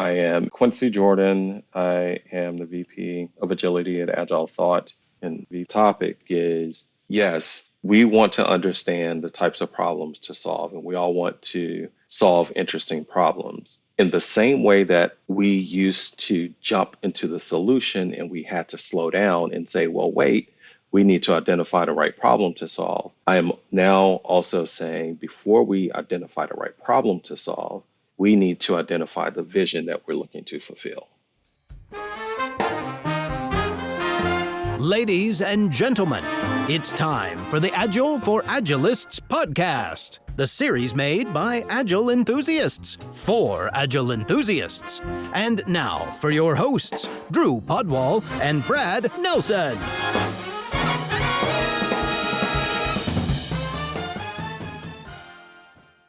I am Quincy Jordan. I am the VP of Agility at AgileThought. And the topic is, yes, we want to understand the types of problems to solve, and we all want to solve interesting problems. In the same way that we used to jump into the solution and we had to slow down and say, well, wait, we need to identify the right problem to solve. I am now also saying before we identify the right problem to solve, we need to identify the vision that we're looking to fulfill. Ladies and gentlemen, it's time for the Agile for Agilists Podcast, the series made by Agile enthusiasts for Agile enthusiasts. And now for your hosts, Drew Podwal and Brad Nelson.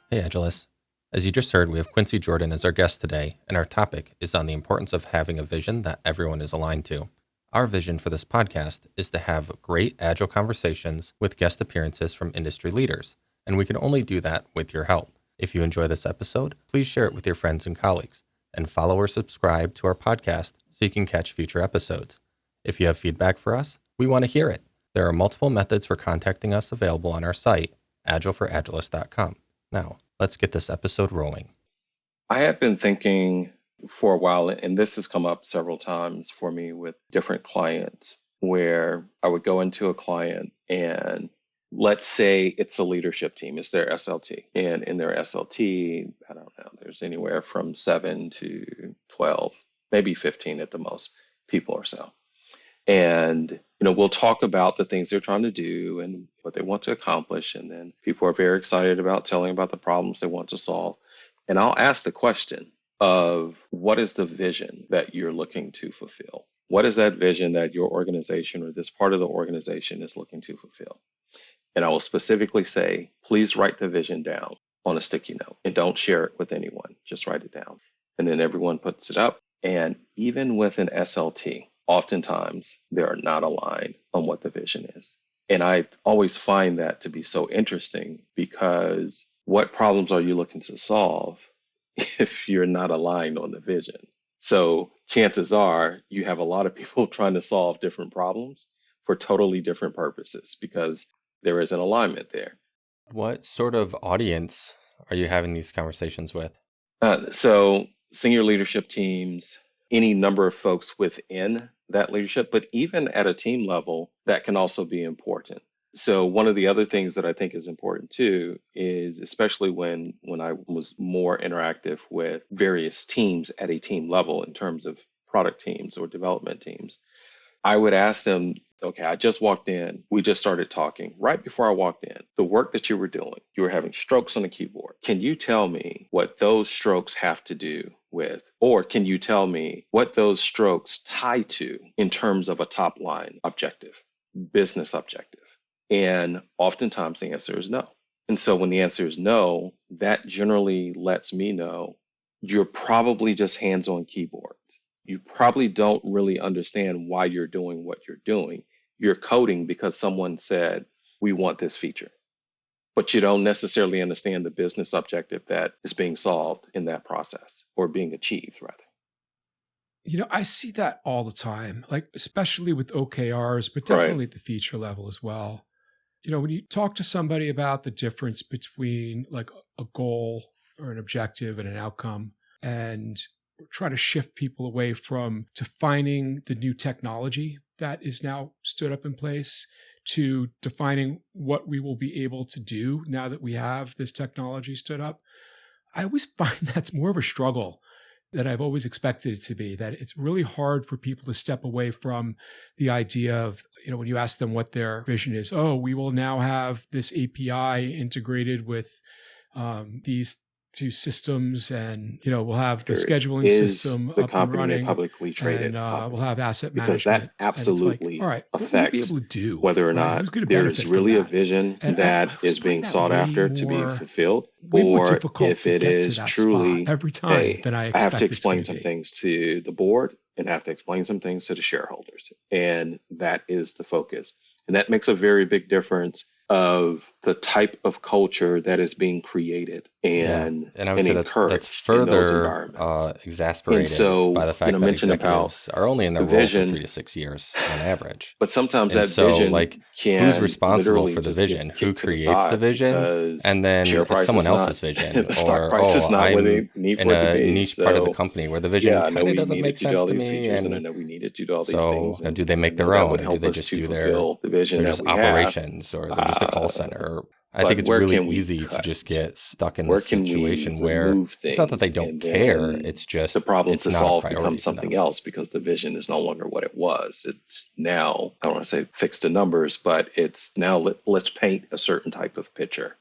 Hey Agilists. As you just heard, we have Quincy Jordan as our guest today, and our topic is on the importance of having a vision that everyone is aligned to. Our vision for this podcast is to have great Agile conversations with guest appearances from industry leaders, and we can only do that with your help. If you enjoy this episode, please share it with your friends and colleagues, and follow or subscribe to our podcast so you can catch future episodes. If you have feedback for us, we want to hear it. There are multiple methods for contacting us available on our site, AgileForAgilists.com. Now, let's get this episode rolling. I had been thinking for a while, and this has come up several times for me with different clients, where I would go into a client and let's say it's a leadership team, it's their SLT. And in their SLT, I don't know, there's anywhere from 7 to 12, maybe 15 at the most people or so. And, we'll talk about the things they're trying to do and what they want to accomplish. And then people are very excited about telling about the problems they want to solve. And I'll ask the question of what is the vision that you're looking to fulfill? What is that vision that your organization or this part of the organization is looking to fulfill? And I will specifically say, please write the vision down on a sticky note and don't share it with anyone. Just write it down. And then everyone puts it up. And even with an SLT, oftentimes they are not aligned on what the vision is. And I always find that to be so interesting, because what problems are you looking to solve if you're not aligned on the vision? So chances are you have a lot of people trying to solve different problems for totally different purposes because there is an alignment there. What sort of audience are you having these conversations with? So senior leadership teams, any number of folks within that leadership, but even at a team level, that can also be important. So one of the other things that I think is important too is, especially when I was more interactive with various teams at a team level in terms of product teams or development teams, I would ask them, okay, I just walked in. We just started talking. Right before I walked in, the work that you were doing, you were having strokes on the keyboard. Can you tell me what those strokes have to do with, or can you tell me what those strokes tie to in terms of a top line objective, business objective? And oftentimes the answer is no. And so when the answer is no, that generally lets me know you're probably just hands on keyboard. You probably don't really understand why you're doing what you're doing. You're coding because someone said, we want this feature. But you don't necessarily understand the business objective that is being solved in that process, or being achieved, rather. I see that all the time, like especially with OKRs, but definitely Right. at the feature level as well. When you talk to somebody about the difference between like a goal or an objective and an outcome, and try to shift people away from defining the new technology that is now stood up in place to defining what we will be able to do now that we have this technology stood up. I always find that's more of a struggle than I've always expected it to be, that it's really hard for people to step away from the idea of, when you ask them what their vision is, we will now have this API integrated with these two systems, and we'll have the scheduling system the up and company running, publicly traded and we'll have asset because management. that absolutely all right, affects what will we be able to do, whether or right? not Who's going to there benefit is from really a that? vision And that I is find being that sought way after to be more- fulfilled, way more or difficult if to it get to is that truly, spot every time hey, than I I have expect to it's explain gonna some be. things to the board and have to explain some things to the shareholders. And that is the focus. And that makes a very big difference of the type of culture that is being created And I would and say that that's encouraged in those further environments. And exasperated by so, the fact that mention about executives are only in the their role for vision, 3 to 6 years on average. but sometimes And that so, vision like, who's can responsible literally for the just get vision? Who kicked to the creates the side vision? because And then share it's price someone is not, else's vision. the stock Or, price is oh, not where I'm they need in for it to a be. niche part of the So, company where the vision yeah, I know kind of we doesn't needed make to do sense all to these me. features, and I And know we needed to do all these so, things, and do they make their that would own, or do help they us just to do their, fulfill the vision they're that just we have. operations, or they're just a call center? I think But it's where really can we easy to cut? just get stuck in Where this can we situation where remove it's not that they things, don't and care, then it's just, the problem it's to not a solve priority becomes to something them. else because the vision is no longer what it was. It's now, I don't want to say fixed to numbers, but it's now let's paint a certain type of picture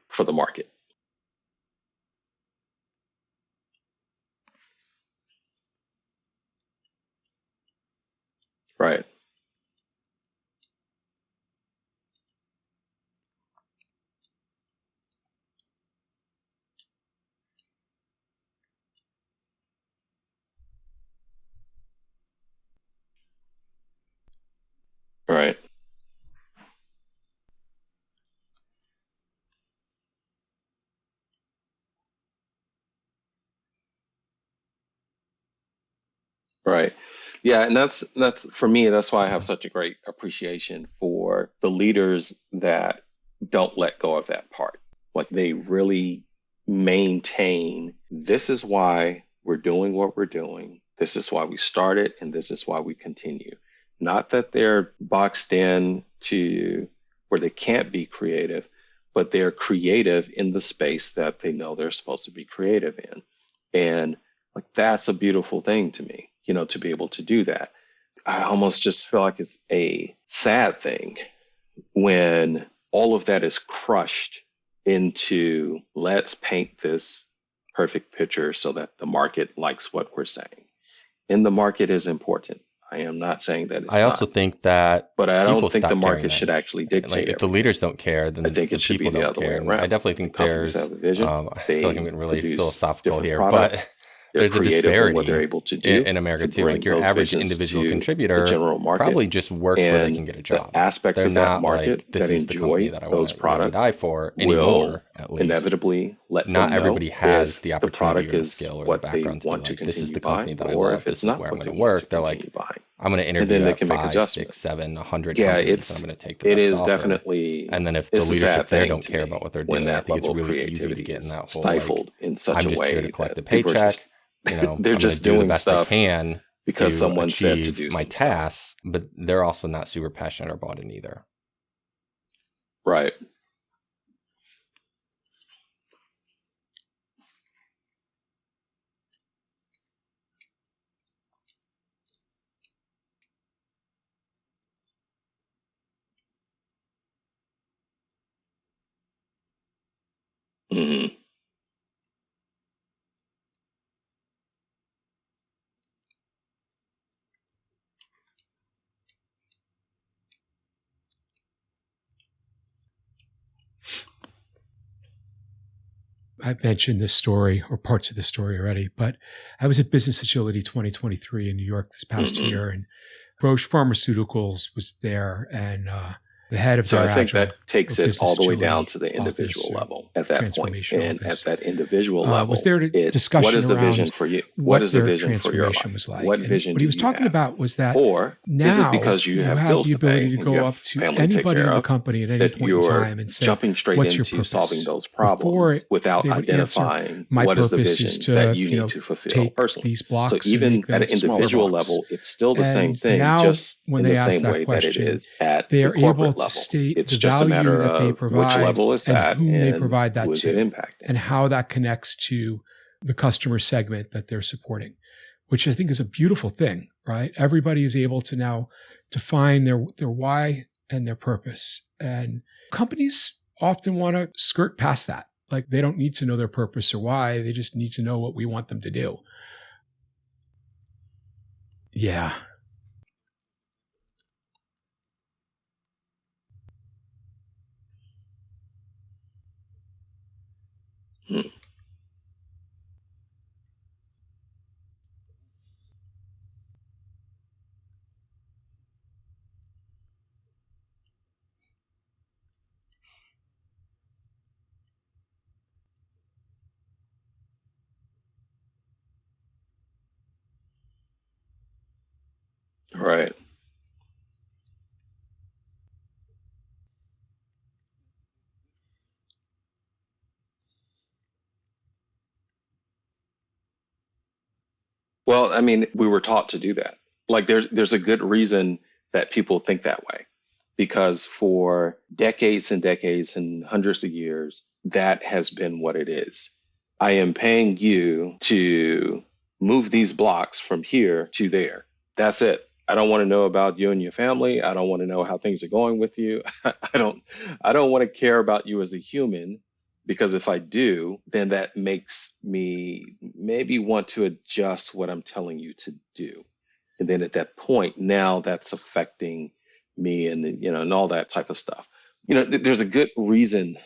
for the market. Right. Right. Right. Yeah, and that's for me, that's why I have such a great appreciation for the leaders that don't let go of that part. Like they really maintain this is why we're doing what we're doing. This is why we started and this is why we continue. Not that they're boxed in to where they can't be creative, but they're creative in the space that they know they're supposed to be creative in. And like that's a beautiful thing to me, to be able to do that. I almost just feel like it's a sad thing when all of that is crushed into let's paint this perfect picture so that the market likes what we're saying. And the market is important. I am not saying that it's I also not, think that but I people don't think the stop caring market should then. actually Like, dictate if the everything. leaders don't care, I then think the it should be people the don't other way care. And I around. definitely The think companies there's, have a vision. I feel like I'm They getting really produce philosophical different here, but products. They're there's a creative in what they're disparity able to do in America to too. Like, bring your those average visions individual to the contributor general market. probably just works where they can And get a the job. aspects They're of that not market like, this that is the company enjoy that I those want to really die products for will anymore, at least. inevitably let Not them know everybody has if the the opportunity product or the is skill or the what they background to be want to like, this is continue the company buying that I or love. if it's This is not where I'm what going they to want to work. They're continue like, buying. I'm going to And then interview they at can make 5, 6, adjustments. 7, 100 Yeah, companies, and I'm going to take the it best is offer. definitely, And then if the it's a sad leadership there thing don't to care about me what they're when doing, I that think it's level of really easy to creativity get in is that whole, like, stifled in such I'm a just here to way collect a that people are paycheck. just I'm they're going to just do the doing best I stuff can because to someone said to achieve do my some stuff. tasks, but they're also not super passionate or bought in either. Right. Hmm. I've mentioned this story or parts of the story already, but I was at Business Agility 2023 in New York this past Hmm. year, and Roche Pharmaceuticals was there, and the head of So their I think Agile that takes or it Business all the way down Agility to the office individual or level at that point. transformation And at office that individual was level, there to it's what discussion is the vision around for you? What what is the their vision for your transformation life? was like. What And vision what do he was you talking have? about was that Or is it now because you you have have bills the to pay ability to and you go have up to family to take anybody care in the of company at any that point in you're time and say, jumping straight what's your into solving purpose? those Before problems without they would answer, identifying my what is the purpose is vision that to, you need to fulfill take personally? these So blocks and make even them at an into smaller individual blocks. level, it's still the same And thing, now just when in they the ask same that way that it question, is at they the are able corporate to level. state It's the just a value matter that they of which provide level it's and at whom they and provide who that is it to, impacting. and how that connects to the customer segment that they're supporting, which I think is a beautiful thing, right? Everybody is able to now define their why and their purpose. And companies often want to skirt past that. Like they don't need to know their purpose or why. They just need to know what we want them to do. Yeah. Hmm. Right. Well, I mean, we were taught to do that. Like there's a good reason that people think that way. Because for decades and decades and hundreds of years, that has been what it is. I am paying you to move these blocks from here to there. That's it. I don't want to know about you and your family. I don't want to know how things are going with you. I don't want to care about you as a human, because if I do, then that makes me maybe want to adjust what I'm telling you to do. And then at that point, now that's affecting me and, and all that type of stuff. There's a good reason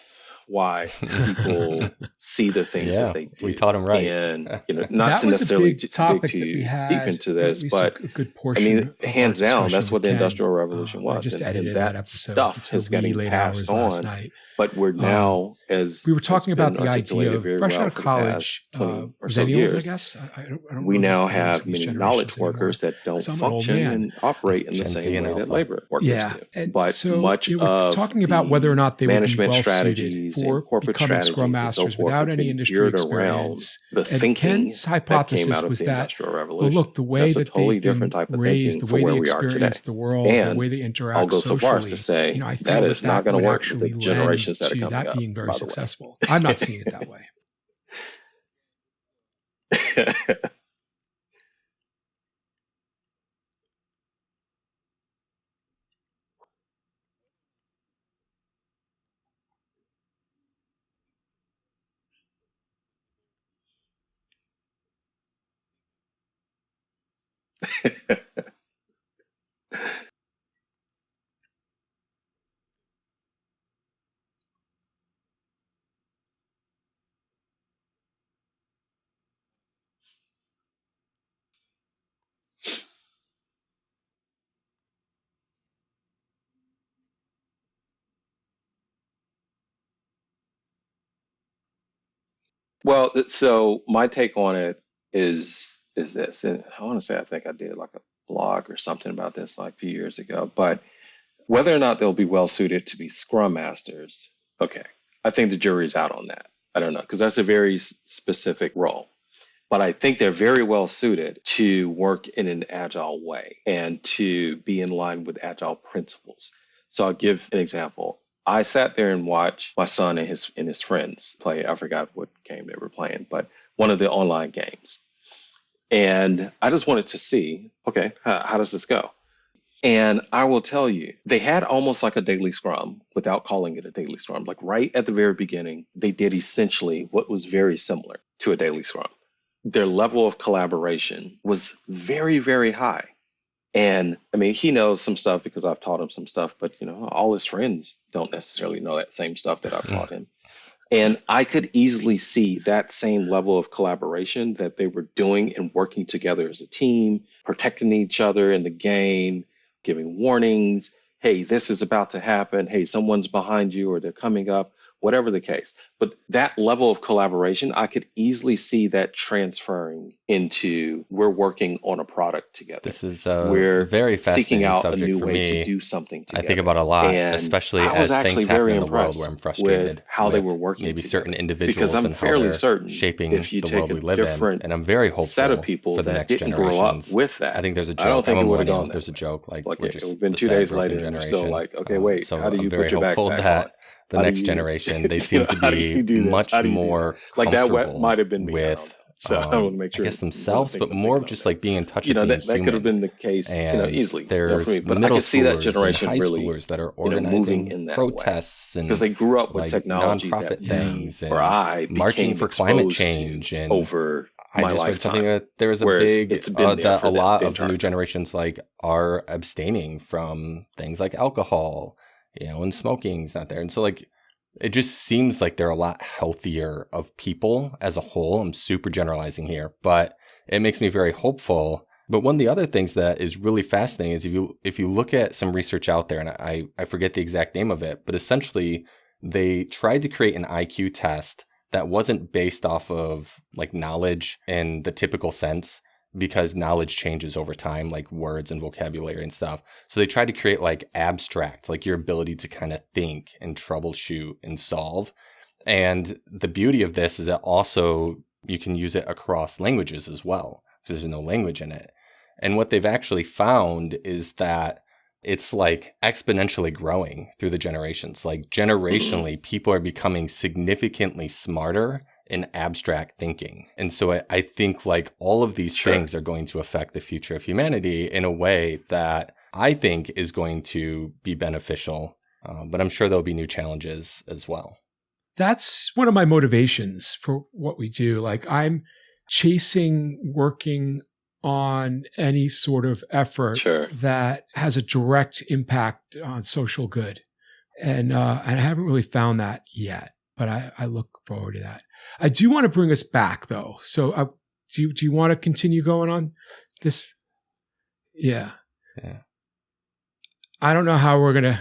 why people see the things that they do. We taught them right. And, not to necessarily dig too deep into this, but a good I portion mean, hands down, that's what the Industrial Revolution was. I just edited that episode stuff is getting passed on. Night. But we're now, as we were talking about the idea of very fresh well out of college, millennials, years, I guess. I don't we know now the names have of these many generations knowledge anymore. workers that don't So I'm an old function man. and operate in the Gen Z same and way that Alpha. labor workers do. And But so much we're of talking about whether or not they would be management well strategies suited for and corporate becoming strategies Scrum and so Masters forth without have any been industry geared experience. around the And thinking Ken's that came hypothesis out of was the that, Industrial well, Revolution. look, the way That's a that totally they've been different type of raised, thinking the for way where they we are today. experience the world, And the way they interact I'll go so far as socially, to say I feel that is not going to would work with the actually generations that are lend to coming that up, being very by the way. successful. I'm not seeing it that way. Well, so my take on it is this, and I want to say I think I did like a blog or something about this like a few years ago, but whether or not they'll be well suited to be Scrum Masters, okay, I think the jury's out on that. I don't know, because that's a very specific role. But I think they're very well suited to work in an agile way and to be in line with agile principles. So I'll give an example. I sat there and watched my son and his friends play. I forgot what game they were playing, but one of the online games. And I just wanted to see, okay, how does this go? And I will tell you, they had almost like a daily scrum without calling it a daily scrum. Like right at the very beginning, they did essentially what was very similar to a daily scrum. Their level of collaboration was very, very high. And I mean, he knows some stuff because I've taught him some stuff, but all his friends don't necessarily know that same stuff that I've taught him. And I could easily see that same level of collaboration that they were doing and working together as a team, protecting each other in the game, giving warnings. Hey, this is about to happen. Hey, someone's behind you or they're coming up, whatever the case. But that level of collaboration, I could easily see that transferring into we're working on a product together. This is we're very fascinating seeking out a subject new for way me. to do something together. I think about a lot, And especially I was as actually things happen very in the world impressed where I'm frustrated with how they with were working maybe together. certain individuals Because I'm and how fairly they're certain shaping if you the take world a we live in. different And I'm very hopeful set of people for the that next didn't grow up generations. with that, I think there's a I don't joke. think I'm it a would have millennial. gone that There's a way. joke like Like we're it's just been the 2 sad, days broken later and you're still generation. like, okay, wait, So how do I'm you very put your hopeful backpack on? that the How do next you, generation, they seem to how do be you do this? much How do you do more that? Like that comfortable might have been me. I don't know. with, So I want to make I sure guess one of the themselves, things but I'm more thinking of of just there. like being in touch with being That could have human. been the case, And easily, for there's me. But I middle could see that schoolers and generation high really, schoolers that are moving organizing in that way protests because and they grew up with like technology nonprofit that we things or and I marching became for climate exposed change. to And over I my just read something lifetime, that there was a whereas big, it's been there that for a them lot the of the entire new time. generations like are abstaining from things like alcohol, and smoking's not there. And so like, it just seems like they're a lot healthier of people as a whole. I'm super generalizing here, but it makes me very hopeful. But one of the other things that is really fascinating is if you look at some research out there, and I forget the exact name of it, but essentially they tried to create an IQ test that wasn't based off of like knowledge in the typical sense. because knowledge changes over time, like words and vocabulary and stuff. So they try to create like abstract, like your ability to kind of think and troubleshoot and solve. And the beauty of this is that also you can use it across languages as well, because there's no language in it. And what they've actually found is that it's like exponentially growing through the generations. Like generationally, people are becoming significantly smarter in abstract thinking. And so I think like all of these things are going to affect the future of humanity in a way that I think is going to be beneficial. But I'm sure there'll be new challenges as well. That's one of my motivations for what we do. Like I'm chasing working on any sort of effort that has a direct impact on social good. And I haven't really found that yet, but I look forward to that. I do want to bring us back though. So do you want to continue going on this? Yeah. I don't know how we're going to.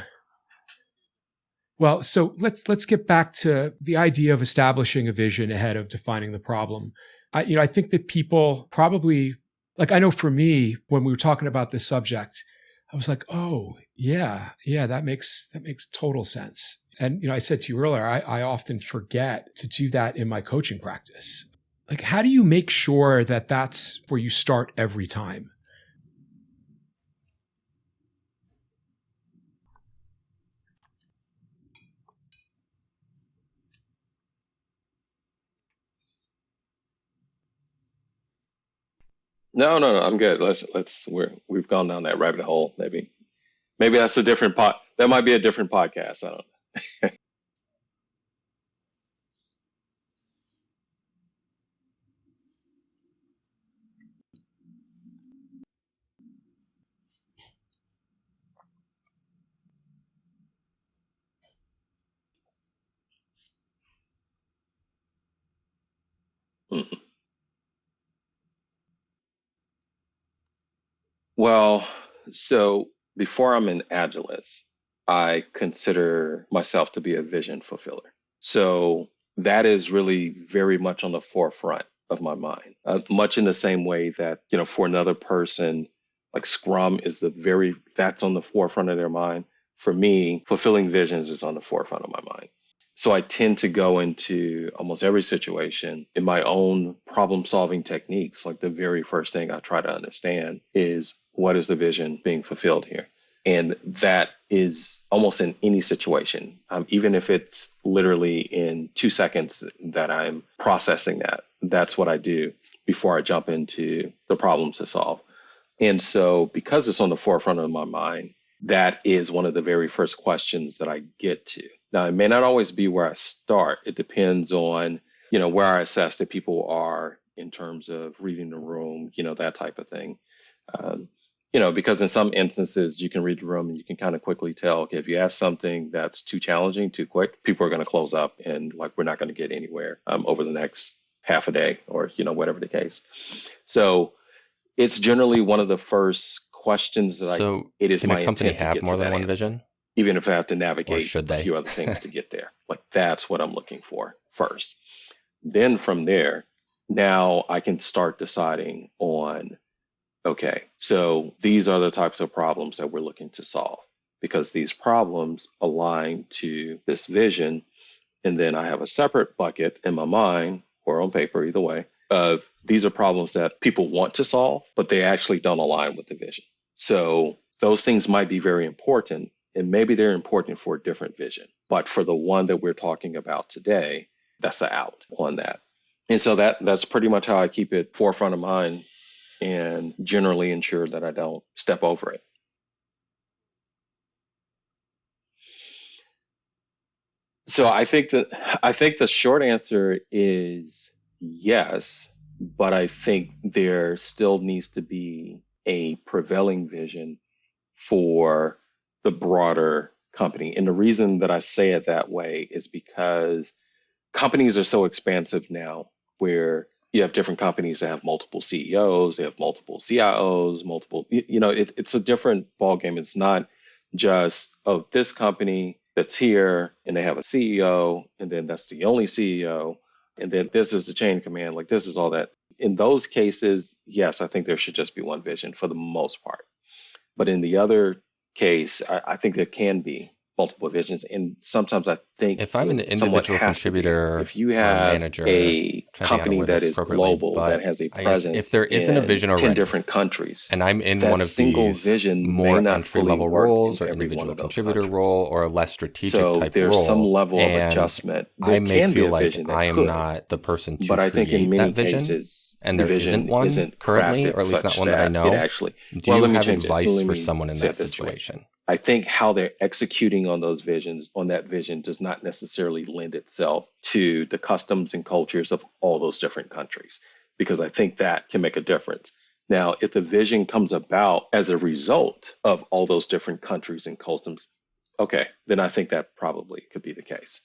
Well, so let's get back to the idea of establishing a vision ahead of defining the problem. I think that people probably, like I know for me, when we were talking about this subject, I was like, oh yeah, that makes total sense. And I said to you earlier, I often forget to do that in my coaching practice. Like, how do you make sure that that's where you start every time? No, I'm good. We've gone down that rabbit hole. Maybe that's a different that might be a different podcast. I don't know. Mhm. Well, so before I'm an agilist, I consider myself to be a vision fulfiller. So that is really very much on the forefront of my mind, much in the same way that, for another person, like Scrum is that's on the forefront of their mind. For me, fulfilling visions is on the forefront of my mind. So I tend to go into almost every situation in my own problem solving techniques. Like the very first thing I try to understand is, what is the vision being fulfilled here? And that is almost in any situation, even if it's literally in 2 seconds that I'm processing that. That's what I do before I jump into the problems to solve. And so because it's on the forefront of my mind, that is one of the very first questions that I get to. Now, it may not always be where I start. It depends on, where I assess that people are in terms of reading the room, that type of thing. Because in some instances you can read the room and you can kind of quickly tell, okay, if you ask something that's too challenging, too quick, people are going to close up and like we're not going to get anywhere over the next half a day or, whatever the case. So it's generally one of the first questions that it is my intent to get more to than that one answer, vision, even if I have to navigate a few other things to get there. Like that's what I'm looking for first. Then from there, now I can start deciding on, okay, so these are the types of problems that we're looking to solve because these problems align to this vision. And then I have a separate bucket in my mind or on paper, either way, of these are problems that people want to solve, but they actually don't align with the vision. So those things might be very important, and maybe they're important for a different vision. But for the one that we're talking about today, that's the out on that. And so that's pretty much how I keep it forefront of mind and generally ensure that I don't step over it. So I think the short answer is yes, but I think there still needs to be a prevailing vision for the broader company. And the reason that I say it that way is because companies are so expansive now, where you have different companies that have multiple CEOs, they have multiple CIOs, it's a different ballgame. It's not just, oh, this company that's here and they have a CEO and then that's the only CEO. And then this is the chain of command. Like this is all that. in those cases, yes, I think there should just be one vision for the most part. But in the other case, I think there can be multiple visions. And sometimes I think If I'm an it somewhat individual has to be. contributor If you or a have manager, a trying to think how to company word that this is appropriately, global, that but has a I guess if presence there isn't a vision in 10 already, different countries, and I'm in that one of single these vision may more not entry fully level work in roles or every one individual of those contributor countries. role or a less strategic So type there's some role, level of and adjustment. I There may can be feel a like vision I that am could, not the person to but I think in create that many vision, cases, and the there isn't vision one isn't currently, crafted or at least not such one that I that it know. actually, Do well, you let me have change it. advice Let for me someone in say that it this way. situation? I think how they're executing on those visions, on that vision, does not necessarily lend itself to the customs and cultures of all those different countries, because I think that can make a difference. Now, if the vision comes about as a result of all those different countries and customs, okay, then I think that probably could be the case.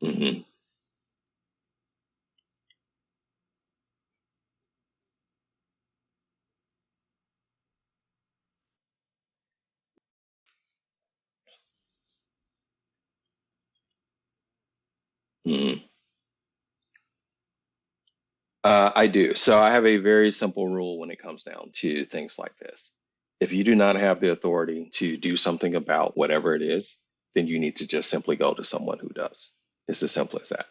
Hmm. Hmm. I do. So I have a very simple rule when it comes down to things like this. If you do not have the authority to do something about whatever it is, then you need to just simply go to someone who does. It's as simple as that.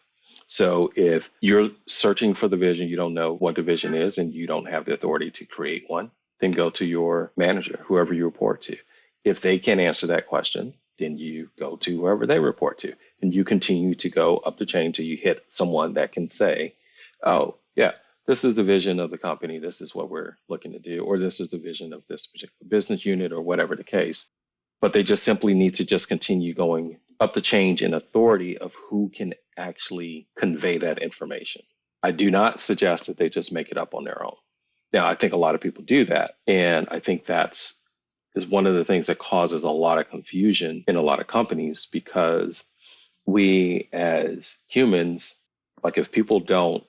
So if you're searching for the vision, you don't know what the vision is, and you don't have the authority to create one, then go to your manager, whoever you report to. If they can't answer that question, then you go to whoever they report to, and you continue to go up the chain till you hit someone that can say, oh, yeah, this is the vision of the company. This is what we're looking to do, or this is the vision of this particular business unit, or whatever the case. But they just simply need to just continue going up the chain in authority of who can actually convey that information. I do not suggest that they just make it up on their own. Now, I think a lot of people do that. And I think that's is one of the things that causes a lot of confusion in a lot of companies, because we as humans, like if people don't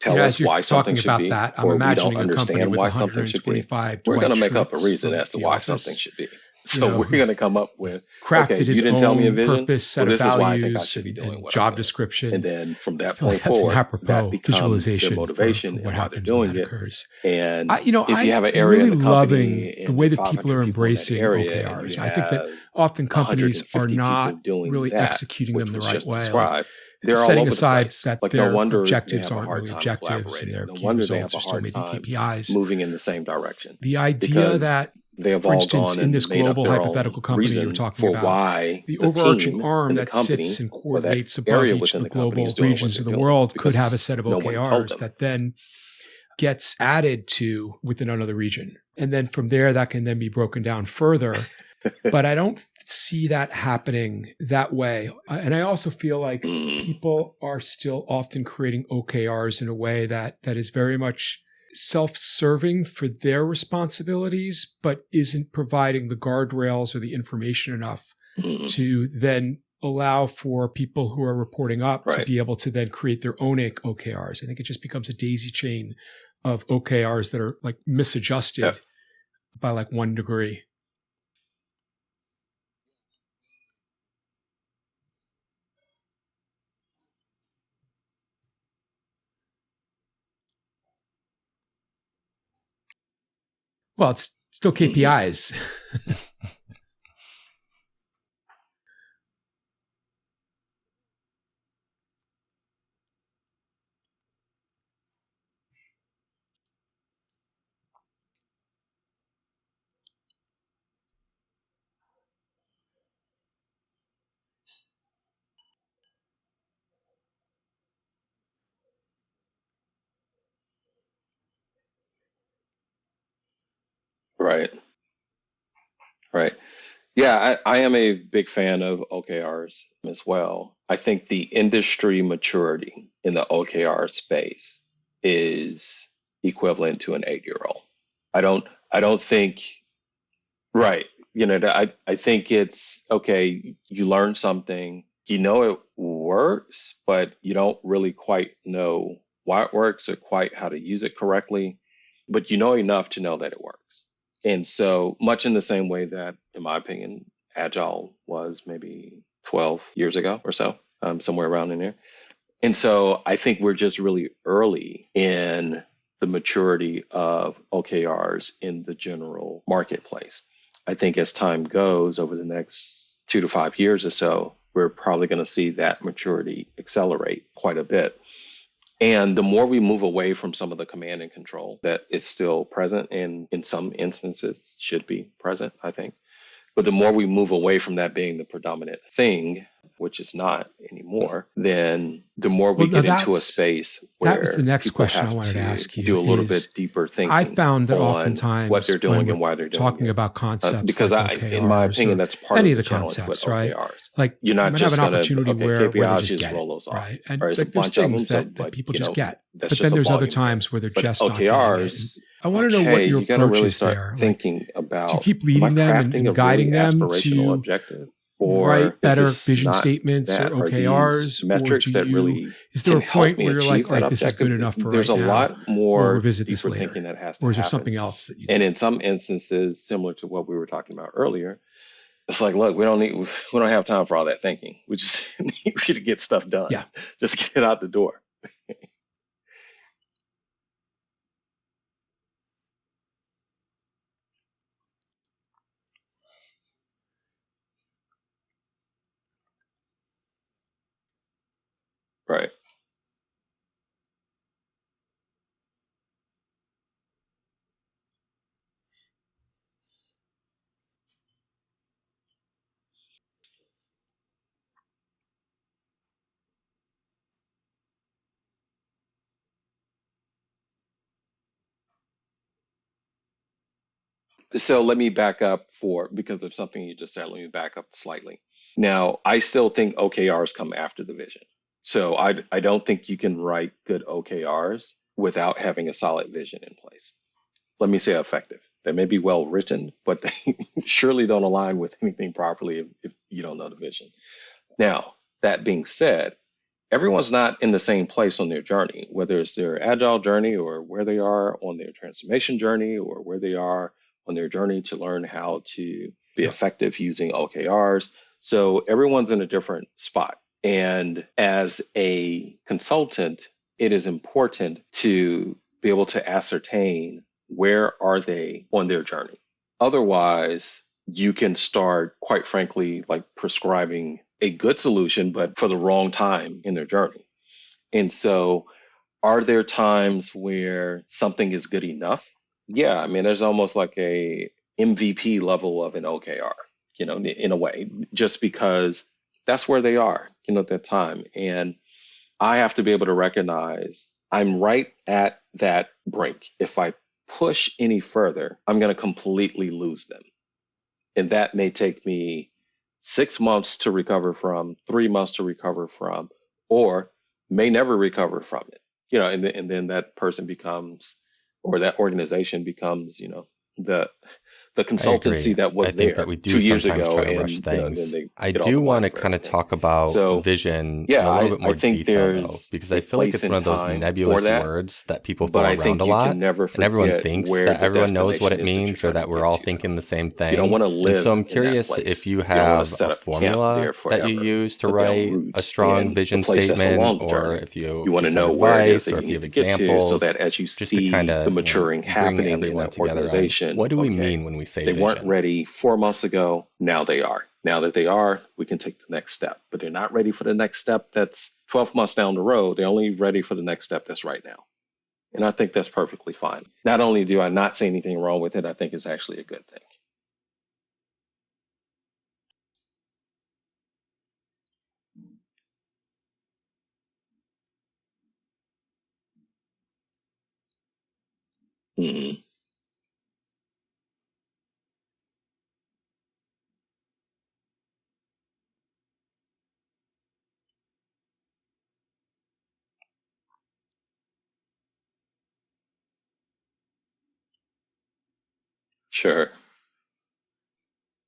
tell As us you're why something talking should about be, that, I'm or we don't imagining a company understand with why something should be, 125 we're going Dwight to make up a Schrutes reason from as to The why something Office, should be. you So know, we're who going to come up with, okay, crafted you his didn't tell me a own vision. purpose, set Well, of this is why I think I values, should be doing and what I'm job doing. And description. then from I that feel like point that's an forward, that apropos becomes their visualization for motivation what and why they're happens when doing that it. occurs. And if you have I'm an area in really the loving company the and way there's that people 500 are people in that embracing area, and you OKRs. I think that have often companies are 150 people not doing really that, executing them which the was right just way. Like, described, they're all setting over the aside place. that Like, no their wonder they objectives have a aren't hard really time objectives and collaborating. their No key wonder they have results a are still hard maybe time KPIs. moving in the same direction, The idea because that, they have for all instance, gone in this and made up global their own hypothetical company you were reason talking for about, why the the overarching team arm in the that sits company and or that coordinates above area each of within the the company is global doing what regions they're of the doing, world could have a because set of no one told OKRs them. that then gets added to within another region. And then from there, that can then be broken down further. But I don't see that happening that way. And I also feel like people are still often creating OKRs in a way that is very much self-serving for their responsibilities, but isn't providing the guardrails or the information enough to then allow for people who are reporting up to Right. be able to then create their own OKRs. I think it just becomes a daisy chain of OKRs that are like misadjusted Yep. by like 1 degree. Well, it's still KPIs. Right. Right. Yeah, I am a big fan of OKRs as well. I think the industry maturity in the OKR space is equivalent to an 8-year-old. I don't think, right. I think it's okay, you learn something, you know it works, but you don't really quite know why it works or quite how to use it correctly, but you know enough to know that it works. And so, much in the same way that, in my opinion, Agile was maybe 12 years ago or so, somewhere around in there. And so I think we're just really early in the maturity of OKRs in the general marketplace. I think as time goes over the next 2 to 5 years or so, we're probably going to see that maturity accelerate quite a bit. And the more we move away from some of the command and control that is still present and in some instances should be present, I think. But the more we move away from that being the predominant thing, which is not anymore, then the more we get into a space where that was the next people question I have wanted to to ask you. do a little bit deeper thinking. I found that on oftentimes what they're doing when and why they're doing talking it. about concepts Because like OKRs, in my opinion, that's part any of the concepts, challenge with right? OKRs. Like You're not might just have an going to, opportunity okay, where they KPIs, just just get roll it, those off. right? And Or it's like a there's bunch of them, things that people just get. that's But just then a there's other volume thing. times where they're But just not getting it. OKRs, And I want to know what your you got to approach really is start there. thinking about, do you keep am I leading them crafting a and guiding really them aspirational to objective? Or write better is this vision not statements that? or Are these OKRs, or metrics do that you? really Is there can a help point me where you're achieve like, all that right, this is objective? good enough for There's right a now. lot We'll more revisit this deeper later. thinking that has Or to is there happen. something else that you do? And in some instances, similar to what we were talking about earlier, it's like, look, we don't have time for all that thinking. We just need you to get stuff done. Yeah. Just get it out the door. Right. So let me back up because of something you just said, let me back up slightly. Now, I still think OKRs come after the vision. So I don't think you can write good OKRs without having a solid vision in place. Let me say effective. They may be well written, but they surely don't align with anything properly if you don't know the vision. Now, that being said, everyone's not in the same place on their journey, whether it's their agile journey or where they are on their transformation journey or where they are on their journey to learn how to be effective using OKRs. So everyone's in a different spot. And as a consultant, it is important to be able to ascertain where are they on their journey. Otherwise, you can start, quite frankly, like prescribing a good solution, but for the wrong time in their journey. And so are there times where something is good enough? Yeah, I mean, there's almost like a MVP level of an OKR, in a way, just because that's where they are, at that time. And I have to be able to recognize I'm right at that brink. If I push any further, I'm going to completely lose them. And that may take me 6 months to recover from, 3 months to recover from, or may never recover from it. And then that person becomes, or that organization becomes, the consultancy that was I think there that we do 2 years sometimes ago, try to and rush things. then they I get all do the want blame to for kind of everything. talk about So vision yeah, in a little bit more I think detail, though, there's because a I feel like place it's one and of those time for nebulous that, words that people but throw I around think a you lot, can never and everyone forget thinks where that the everyone knows what destination it is that you're means or trying to that we're get all to, thinking though. the same You don't thing. want to And so live I'm in that curious if place. you You don't want to have set a up camp formula there that you forever, use to put down write a roots strong in a vision place that's statement, along the or journey. if you You want to just have know where it is advice, that or you if you need have to get to, so examples, that as you just to kind see the of, maturing bring happening in everyone that together on organization, what do we okay, mean when we say they weren't vision. ready 4 months ago. Now they are. Now that they are, we can take the next step. But they're not ready for the next step that's 12 months down the road. They're only ready for the next step that's right now. And I think that's perfectly fine. Not only do I not see anything wrong with it, I think it's actually a good thing. Mhm. Sure.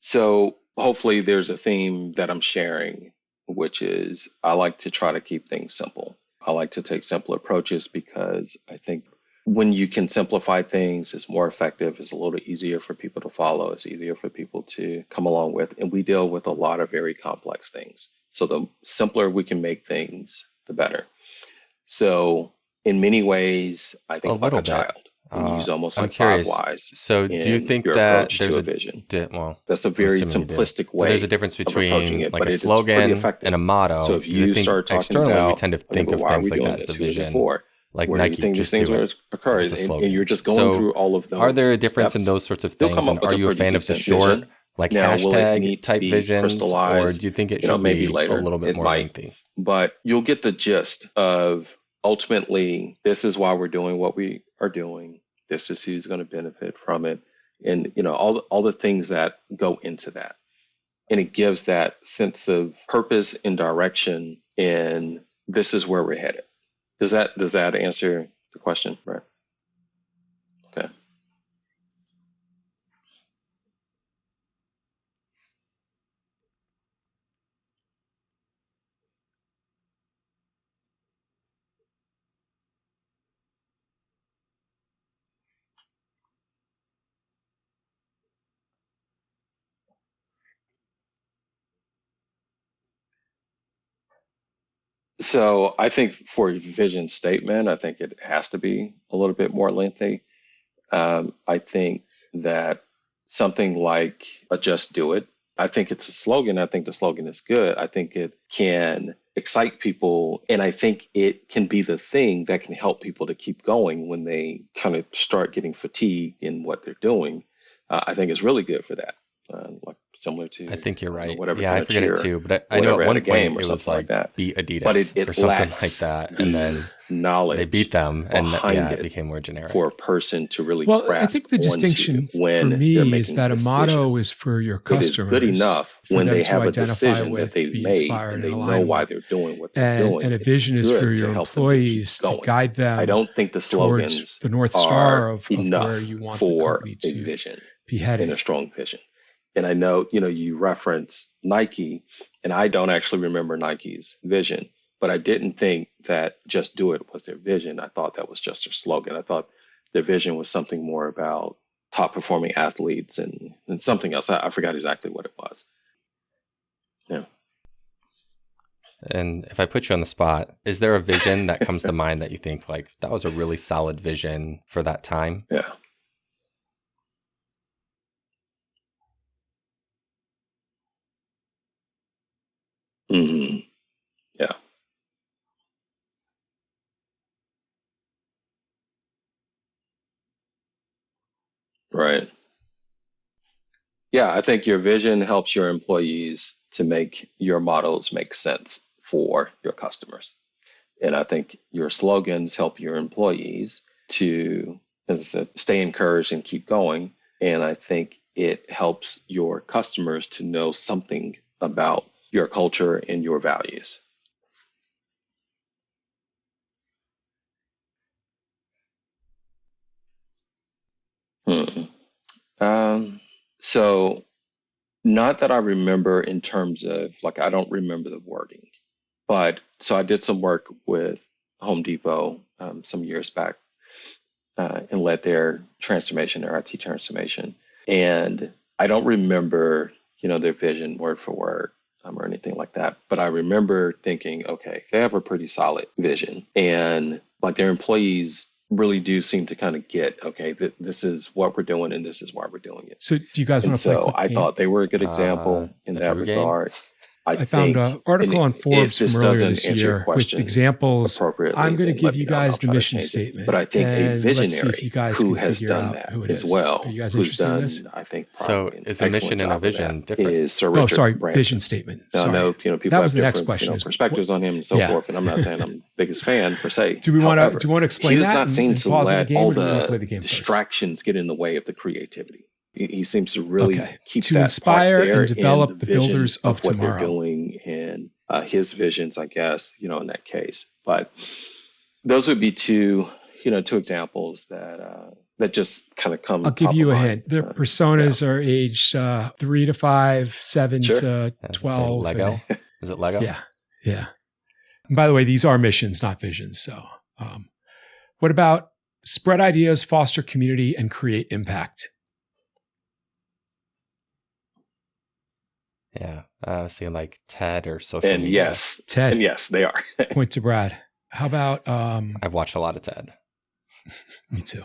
So hopefully there's a theme that I'm sharing, which is I like to try to keep things simple. I like to take simple approaches because I think when you can simplify things, it's more effective, it's a little easier for people to follow, it's easier for people to come along with. And we deal with a lot of very complex things. So the simpler we can make things, the better. So in many ways, I think like a child. And use almost like five whys. So do you think your that approach there's to a vision? That's a very simplistic way. There's a difference between it, like but a slogan and a motto. So if you start talking externally, about, we tend to think of things like that as the vision. Like where Nike, you think just these things do will it. occur, and you're just going through all of those. Are there a difference steps, in those sorts of things? come up And are you a fan of the short, like now, hashtag type visions, or do you think it should maybe be later, a little bit more lengthy? But you'll get the gist of ultimately, this is why we're doing what we are doing. This is who's going to benefit from it, and all the things that go into that, and it gives that sense of purpose and direction. And this is where we're headed. Does that answer the question? Right. Okay. So I think for a vision statement, I think it has to be a little bit more lengthy. I think that something like a just do it, I think it's a slogan. I think the slogan is good. I think it can excite people. And I think it can be the thing that can help people to keep going when they kind of start getting fatigued in what they're doing. I think it's really good for that. Like similar to, I think you're right. Whatever Yeah, I forget it too. But I know at one point it was like that. beat Adidas But it or something lacks like that. And then knowledge they beat them, and it it became more generic. for a person to really Well, grasp I think the distinction for when me they're is making that a motto decisions. is for your It customers. is good enough for when them they to have a identify decision with, that they've be made inspired and they and know align why with. they're doing what they're doing. And a It's vision is good for to your help them to keep employees to going. guide them I don't think the slogans towards the North Star of enough where you want the for company a to vision be and heading. a strong vision. And I know, you reference Nike, and I don't actually remember Nike's vision, but I didn't think that just do it was their vision. I thought that was just their slogan. I thought their vision was something more about top performing athletes and something else. I forgot exactly what it was. Yeah. And if I put you on the spot, is there a vision that comes to mind that you think like that was a really solid vision for that time? Yeah. Mm-hmm. Yeah. Right. Yeah, I think your vision helps your employees to make your models make sense for your customers. And I think your slogans help your employees to, as I said, stay encouraged and keep going. And I think it helps your customers to know something about your culture and your values. Hmm. So not that I remember in terms of like, I don't remember the wording, but so I did some work with Home Depot some years back and led their transformation, their IT transformation. And I don't remember, their vision word for word or anything like that. But I remember thinking, okay, they have a pretty solid vision, and like their employees really do seem to kind of get, okay, this is what we're doing and this is why we're doing it. So do you guys want to play a quick I game? thought they were a good example in that regard. I found an article on Forbes from earlier this year with examples. I'm going to give you guys the mission statement. But I think a visionary let's see if you guys who can has figure done out that who it as is. well, Are you guys who's interested in done, this? I think, so is a mission and a vision different? Is Sir Richard sorry, Branson. vision statement. Now, Sorry. I know, people that have was the next different, question. Perspectives on him and so forth, and I'm not saying I'm the biggest fan per se. Do you want to explain he does that? not seem to pause let the game, all or do you want to play the the game distractions get in the way of the creativity. He seems to really keep to that inspire part there and develop in the vision builders of what tomorrow. they're doing and his visions, I guess, in that case. But those would be two examples that just kind of come. I'll give you a hint. Their personas are aged 3 to 5, 7 to 12. Lego? Is it Lego? Yeah. And by the way, these are missions, not visions. So, what about Spread ideas, foster community, and create impact. Yeah. I was thinking like TED or social And media. yes, TED. and yes, they are. Point to Brad. How about I've watched a lot of TED. me too.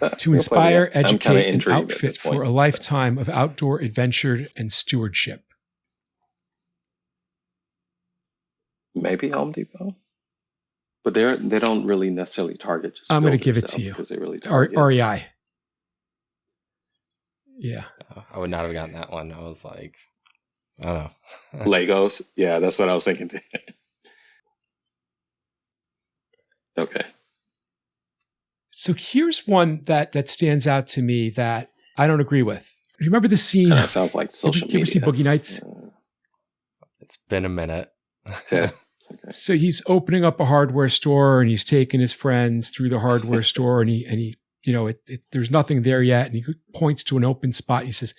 We'll To play inspire, that. I'm kinda educate, and intrigued at outfit this point, for a so. lifetime of outdoor adventure and stewardship. Maybe Home Depot, but they don't really necessarily target just. I'm going to builders, give it though, to you. because they really target. REI. Yeah. I would not have gotten that one. I was like, I don't know. Legos. Yeah, that's what I was thinking too. Okay. So here's one that stands out to me that I don't agree with. Do you remember the scene? And that sounds like social You ever media. seen Boogie Nights? It's been a minute. Ted. So he's opening up a hardware store and he's taking his friends through the hardware store and he there's nothing there yet. And he points to an open spot. And he says,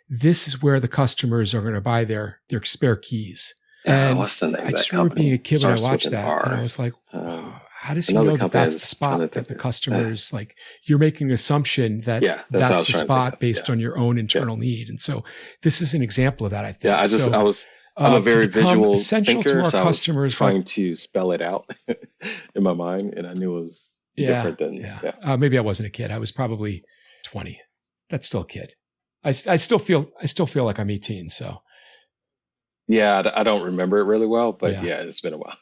"This is where the customers are going to buy their spare keys." And What's the name I of just that remember being a company? kid when I Starts with watched an that, R. and I was like, "How does he another know that company that's I the was trying to spot that think the of. customers like? You're making an assumption that Yeah, that's what I that's was the trying to think spot of. based Yeah. on your own internal need." And so this is an example of that. I think. Yeah, So, I'm a very to become visual essential thinker, to our so I was customers by trying to spell it out in my mind, and I knew it was different than maybe I wasn't a kid. I was probably 20. That's still a kid. I still feel like I'm 18. So Yeah, I don't remember it really well, but Yeah. yeah, it's been a while.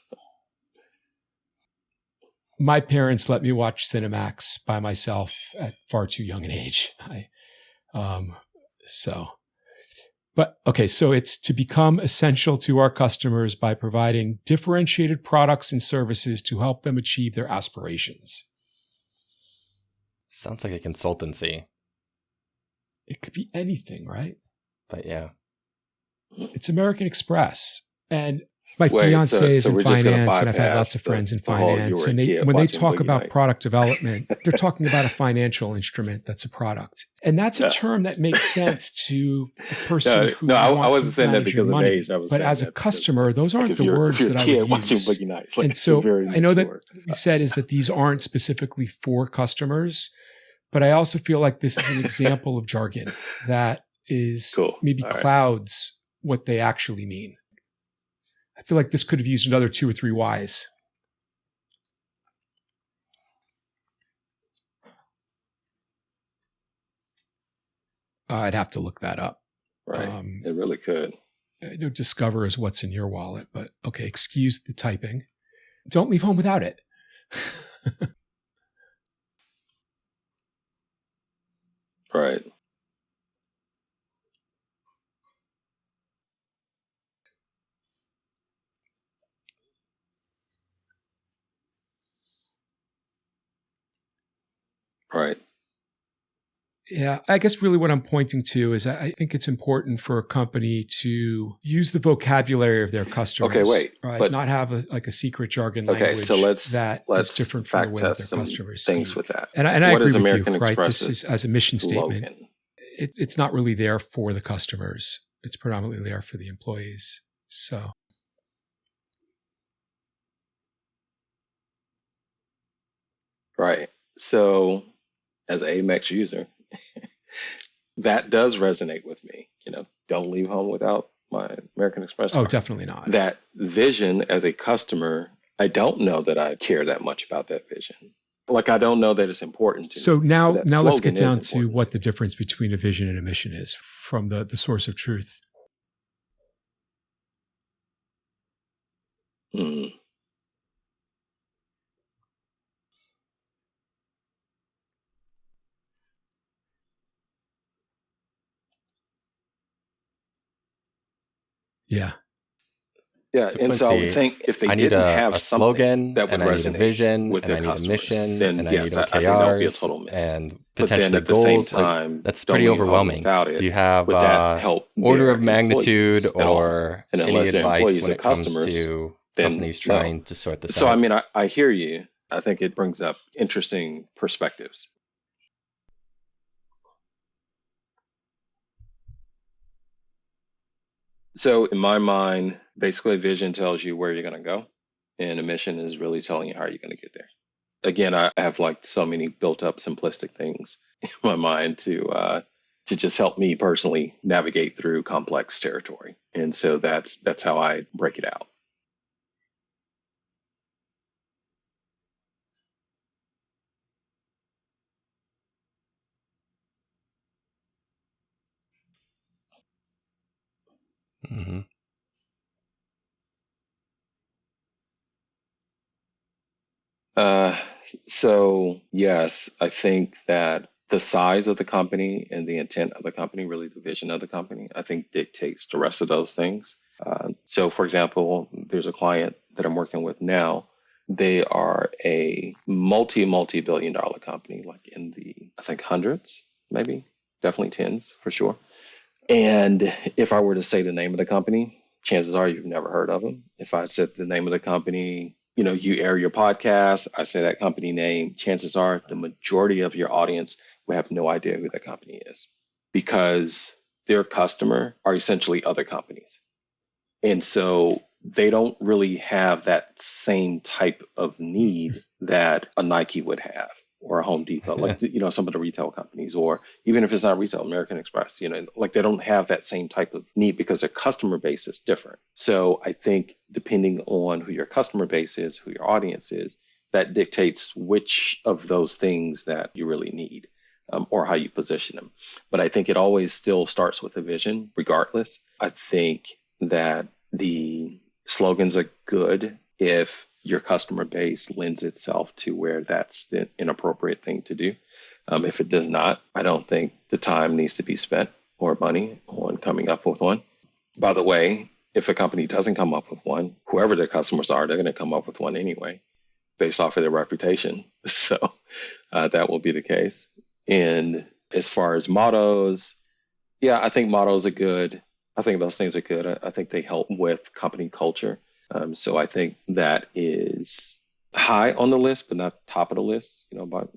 my parents let me watch Cinemax by myself at far too young an age. But okay, so it's to become essential to our customers by providing differentiated products and services to help them achieve their aspirations. Sounds like a consultancy, It could be anything, right? but yeah. It's American Express. And my Wait, fiance is so in we're just gonna finance, and I've had lots bypass of friends in the whole you finance. were a And kid when they watching talk Boogie about Nights. product development, they're talking about a financial instrument that's a product. And that's a Yeah. term that makes sense to the person who I wants wasn't to saying that manage your because of money. age. I was But saying as a that because, customer, those like, aren't if the you're words a that I kid would watching use. Boogie Nights, like, And it's so very I know that mature. what we said is that these aren't specifically for customers, but I also feel like this is an example of jargon that is Cool. maybe All right. clouds what they actually mean. I feel like this could have used another 2 or 3 Ys. I'd have to look that up. Right. It really could. I know discover is what's in your wallet, but okay, excuse the typing. Don't leave home without it. Right. Right. Yeah, I guess really what I'm pointing to is I think it's important for a company to use the vocabulary of their customers. Okay, wait, right? but- Not have a secret jargon Okay, language so let's that is different from the fact way that test their some customers things speak. with that. And I What agree is with American you, right? This Express's is as a mission slogan? statement. It's not really there for the customers. It's predominantly there for the employees. So Right. So, as an Amex user, that does resonate with me. Don't leave home without my American Express card. definitely not. That vision as a customer, I don't know that I care that much about that vision. Like, I don't know that it's important to So me. now That let's get slogan down is to important. what the difference between a vision and a mission is from the source of truth. Hmm. Yeah. Yeah, So, and so I would Quincy, think if they I need didn't have a something slogan, that would and I need a resonate vision, with and their I need a customers, mission, then and yes, I I need think that would be a OKRs, total miss. and But then potentially at the same goals. Like, time, that's don't pretty leave home overwhelming. without it. Do you have Would that help order their of magnitude employees at all? or And any unless they're advice employees when and it comes customers, to then companies no. trying to sort this So, out? I mean, I hear you. I think it brings up interesting perspectives. So, in my mind, basically, vision tells you where you're going to go, and a mission is really telling you how you're going to get there. again, I have like so many built up simplistic things in my mind to just help me personally navigate through complex territory. And so that's how I break it out. Mm-hmm. Uh, so yes, I think that the size of the company and the intent of the company, really the vision of the company, I think dictates the rest of those things. So for example, there's a client that I'm working with now. They are a multi-billion dollar company, like in the, I think hundreds, maybe, definitely tens for sure. And if I were to say the name of the company, chances are you've never heard of them. If I said the name of the company, you air your podcast, I say that company name, chances are the majority of your audience will have no idea who that company is because their customer are essentially other companies. And so they don't really have that same type of need that a Nike would have or a Home Depot, like, some of the retail companies, or even if it's not retail, American Express, like they don't have that same type of need because their customer base is different. So I think depending on who your customer base is, who your audience is, that dictates which of those things that you really need. Or how you position them. But I think it always still starts with a vision, regardless. I think that the slogans are good if your customer base lends itself to where that's the inappropriate thing to do. If it does not, I don't think the time needs to be spent or money on coming up with one. By the way, if a company doesn't come up with one, whoever their customers are, they're going to come up with one anyway, based off of their reputation. So that will be the case. And as far as mottos, yeah, I think mottos are good. I think those things are good. I think they help with company culture. So I think that is high on the list, but not top of the list,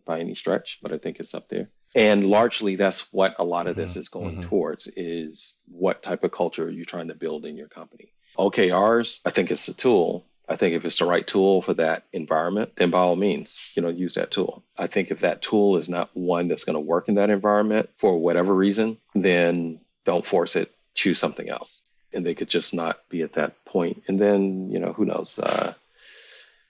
by any stretch, but I think it's up there. And largely that's what a lot of this is going towards, is what type of culture are you trying to build in your company? OKRs, I think it's a tool. I think if it's the right tool for that environment, then by all means, use that tool. I think if that tool is not one that's going to work in that environment for whatever reason, then don't force it, choose something else. And they could just not be at that point. And then, who knows,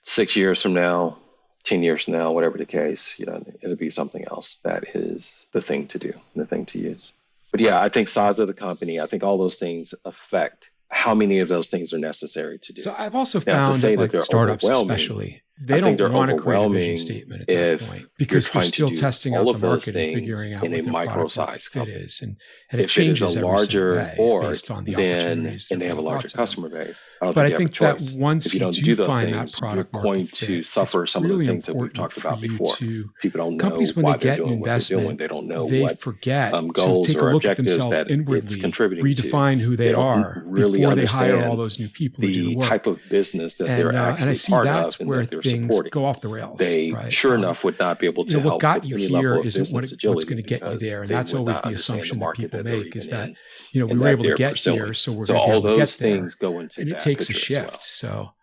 6 years from now, 10 years from now, whatever the case, it'll be something else that is the thing to do, the thing to use. But yeah, I think size of the company, I think all those things affect how many of those things are necessary to do. So I've also Now, found to say that they're startups overwhelming, especially, I they think don't they're want to create a vision overwhelming statement at that if point you're because they're trying to still do testing all out of the those market and things figuring out in a what their product market micro-sized fit company. is. And it If it is a changes every single larger day org, based on the then opportunities that and are they have a being larger brought to them. customer base, I don't But think I you have a think that choice. once If you you don't do do those find that things, you're product going market to fit, it's suffer some of the really things that we've important talked for about you before. to, People don't companies, know when they why they're get an doing what they're doing. investment, They don't know they what forget to goals take a or look at objectives themselves that it's inwardly, contributing to. redefine who They they don't are really before they hire all understand those new people to do the the type work. of business that they're And I actually see part that's of and where that they're things supporting. go off the rails, They right? sure enough would not be able to What help got with you any here level of isn't business what's agility going to get you because there. And they that's would always not the understand the assumption that market people that they're make, is even that, in we and were that able to they're get pursuing. here, so we're So going to be all able to those get there. things go into And it that takes a picture as shift. well. So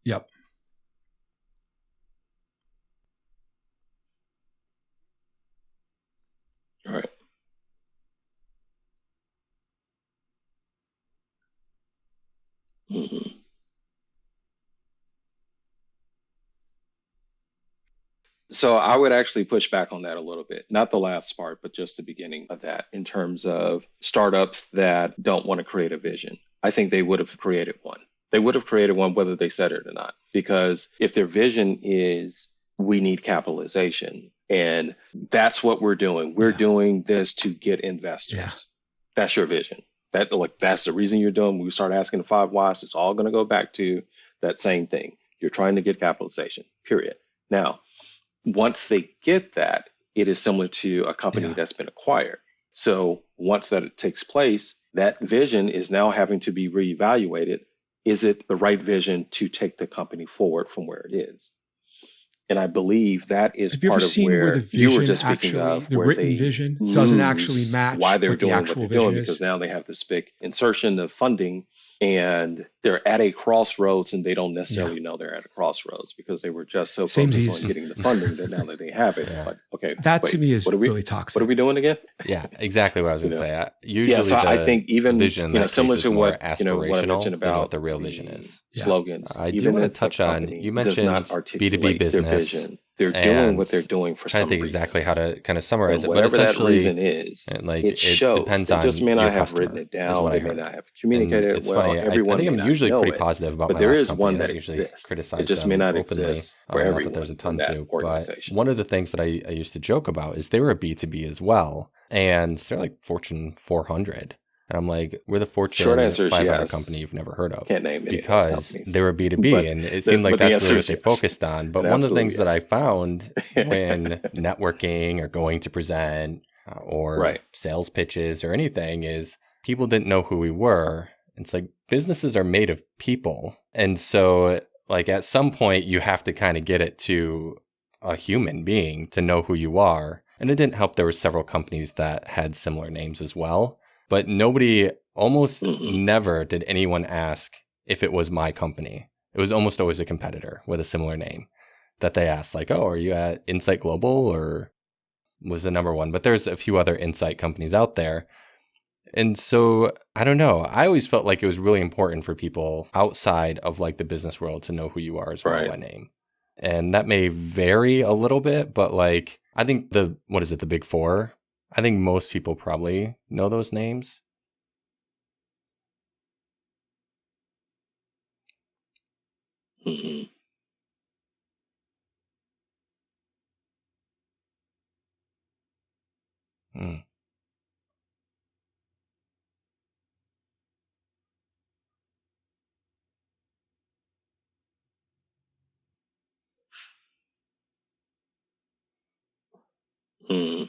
yep. All right. Mhm. So I would actually push back on that a little bit. Not the last part, but just the beginning of that in terms of startups that don't want to create a vision. I think they would have created one. They would have created one whether they said it or not. Because if their vision is we need capitalization and that's what we're doing. We're Yeah. doing this to get Yeah. investors. That's your vision. That's the reason you're doing. When we start asking the 5 whys, it's all going to go back to that same thing. You're trying to get capitalization, period. Now, once they get that, it is similar to a company Yeah. that's been acquired. So once that takes place, that vision is now having to be reevaluated. Is it the right vision to take the company forward from where it is? And I believe that is Have you ever part of seen where the where you were vision just speaking actually, of, the where written they vision doesn't actually lose why match they're what the doing what actual they're doing vision because is? now they have this big insertion of funding and they're at a crossroads and they don't Yeah. necessarily know they're at a crossroads because they were just so focused on Samesies. getting the funding that now that they have it, it's Yeah. like, okay, That to wait, me is what are really we toxic. doing again? Yeah, exactly what I was You going to know? say. Yeah, Usually so I the think even, vision in that similar case to is more what I mentioned aspirational than what about the real vision the is. Yeah. slogans, I do even want to if a touch on, you company does not mentioned B2B articulate their business, vision, they're doing and what they're doing for trying to some think reason. exactly how to kind of summarize And it, but whatever that essentially, reason is, like it it shows. depends They just on may your not have written customer, it is down. what They I may heard. not have And communicated it it's well. funny, I Everyone think may I'm not usually know pretty it, positive about but my there last is company. one I that don't usually exists. It criticize just may them not openly. exist for Not that everyone there's a ton in that to, but organization. one of the things that I used to joke about is they were a B2B as well, and they're like Fortune 400. And I'm like, we're the Short Fortune answer is 500 company yes. you've never heard of Can't name any of those because companies, they were B2B, but and it seemed like the that's really answer what is they yes. focused on. But An one of the absolute things that I yes. found when networking or going to present or Right. sales pitches or anything is people didn't know who we were. It's like businesses are made of people. And so like at some point you have to kind of get it to a human being to know who you are. And it didn't help there were several companies that had similar names as well. But nobody, almost never did anyone ask if it was my company. It was almost always a competitor with a similar name that they asked, like, oh, are you at Insight Global or was the number one? But there's a few other Insight companies out there. And so I don't know. I always felt like it was really important for people outside of like the business world to know who you are as well Right. by name. And that may vary a little bit, but like I think the big four? I think most people probably know those names. Mm-hmm. Mm. Mm-hmm.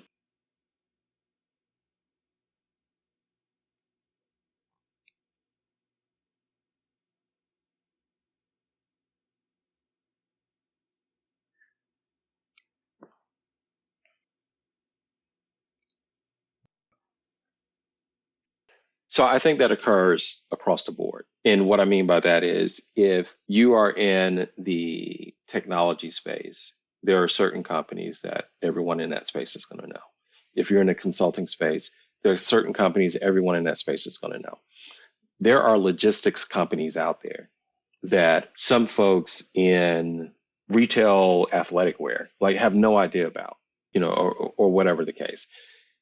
So I think that occurs across the board. And what I mean by that is if you are in the technology space, there are certain companies that everyone in that space is going to know. If you're in the consulting space, there are certain companies everyone in that space is going to know. There are logistics companies out there that some folks in retail athletic wear like have no idea about, or whatever the case.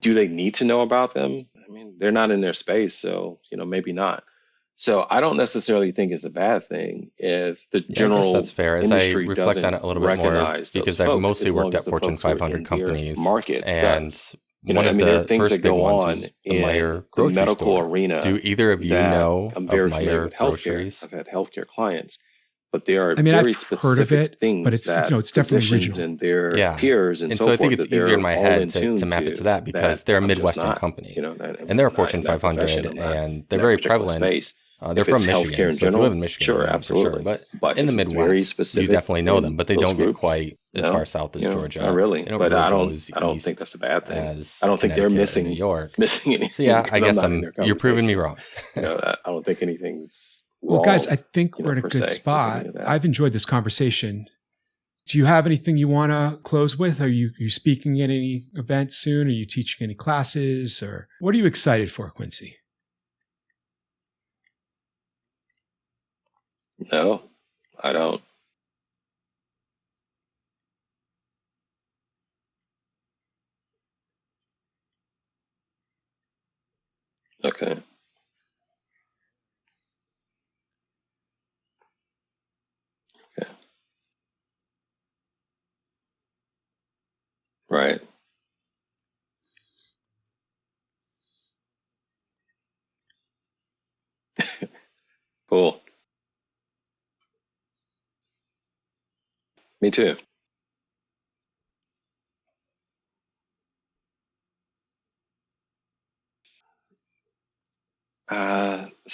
Do they need to know about them? I mean, they're not in their space, so maybe not. So I don't necessarily think it's a bad thing if the Yeah, I guess that's general fair. As I industry reflect on doesn't it a little bit more, recognize those because I've folks, mostly as long worked as at the Fortune folks who are 500 in their companies, market and does. one I of mean, there are the things that first big go ones on was the in Meijer the grocery medical store. Do arena either of you that know I'm of very familiar Meijer with healthcare. groceries? I've had healthcare clients, but there are I mean, I've very heard of specific it, but things it's that it's definitely physicians regional. and their Yeah. peers and And so so I think forth it's that easier in they're my all in head to tune map it to to that because that they're a I'm just Midwestern not, company and and they're a I'm not Fortune in that 500 profession. I'm not and in they're that very particular prevalent. space. They're If from it's healthcare Michigan. in So if you live general, in Michigan, sure, you know for sure. absolutely. But But in the if it's very Midwest, you specific definitely know them, in but they those don't get groups, quite as far no, south as not Georgia. really. They don't But really go as I don't think east that's a bad thing. as I don't think they're Connecticut or New missing York. So anything yeah, I because I'm guess not in their you're proving me conversations. wrong. I don't think anything's Well, guys, I wrong, think we're in a per good se with any spot. of that. I've enjoyed this conversation. Do you have anything you want to close with? Are you speaking at any events soon? Are you teaching any classes? Or what are you excited for, Quincy? No, I don't. Okay. Yeah. Right. Cool. Me too.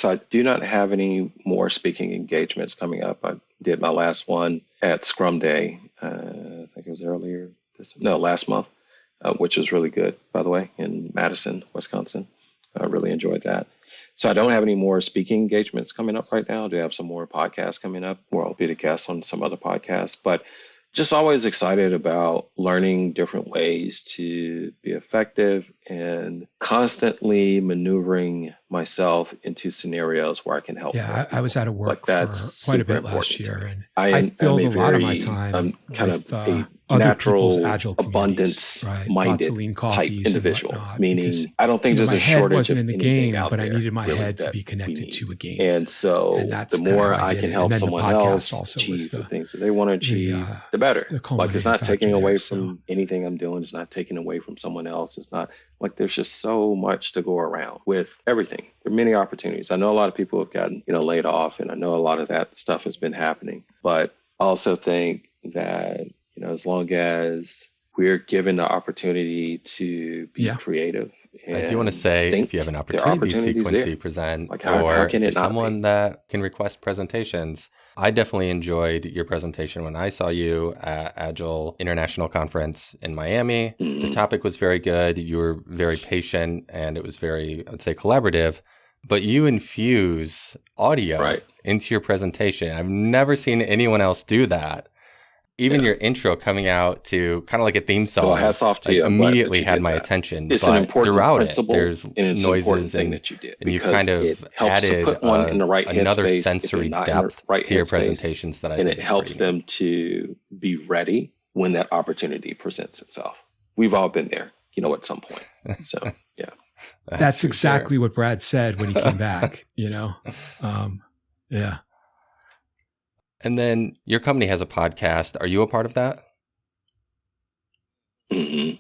So I do not have any more speaking engagements coming up. I did my last one at Scrum Day. I think it was last month, which was really good, by the way, in Madison, Wisconsin. I really enjoyed that. So I don't have any more speaking engagements coming up right now. I do have some more podcasts coming up where I'll be the guest on some other podcasts, but just always excited about learning different ways to be effective and constantly maneuvering myself into scenarios where I can help. Yeah, I was out of work for quite a bit last year, and I filled am a lot of my time kind with of a other people's natural, agile communities, right? Lots of abundance-minded lean type coffees individual, and whatnot. meaning Because, I don't think there's my a head shortage wasn't of in the anything game, out but I there needed my really head to that be we connected need. to a game. And so And that's the kind of more how I I did can it. help And then the someone podcast else also was achieve the things that they want to achieve, the better. the Like, culminating it's not factor taking away there. from anything I'm doing. It's not taking away from someone else. It's not like there's just so much to go around with everything. There are many opportunities. I know a lot of people have gotten, laid off, and I know a lot of that stuff has been happening. But I also think that, as long as we're given the opportunity to be creative. I do want to say, if you have an opportunity to see Quincy present, like how can it not someone be? that can request presentations, I definitely enjoyed your presentation when I saw you at Agile International Conference in Miami. Mm-hmm. The topic was very good. You were very patient, and it was very, I would say, collaborative. But you infuse audio into your presentation. I've never seen anyone else do that. Even your intro coming out to kind of like a theme song, well, hats off to you. Immediately had my attention. It's but an important throughout principle, there's and it's noises an important thing that you did, and you've because kind of it helps added to put one in the right another headspace sensory if you're not depth in the right to your headspace, presentations that I and think it is helps pretty them neat. to be ready when that opportunity presents itself. We've all been there, at some point. So yeah, That's exactly what Brad said when he came back. Yeah. And then your company has a podcast. Are you a part of that? Mm-hmm.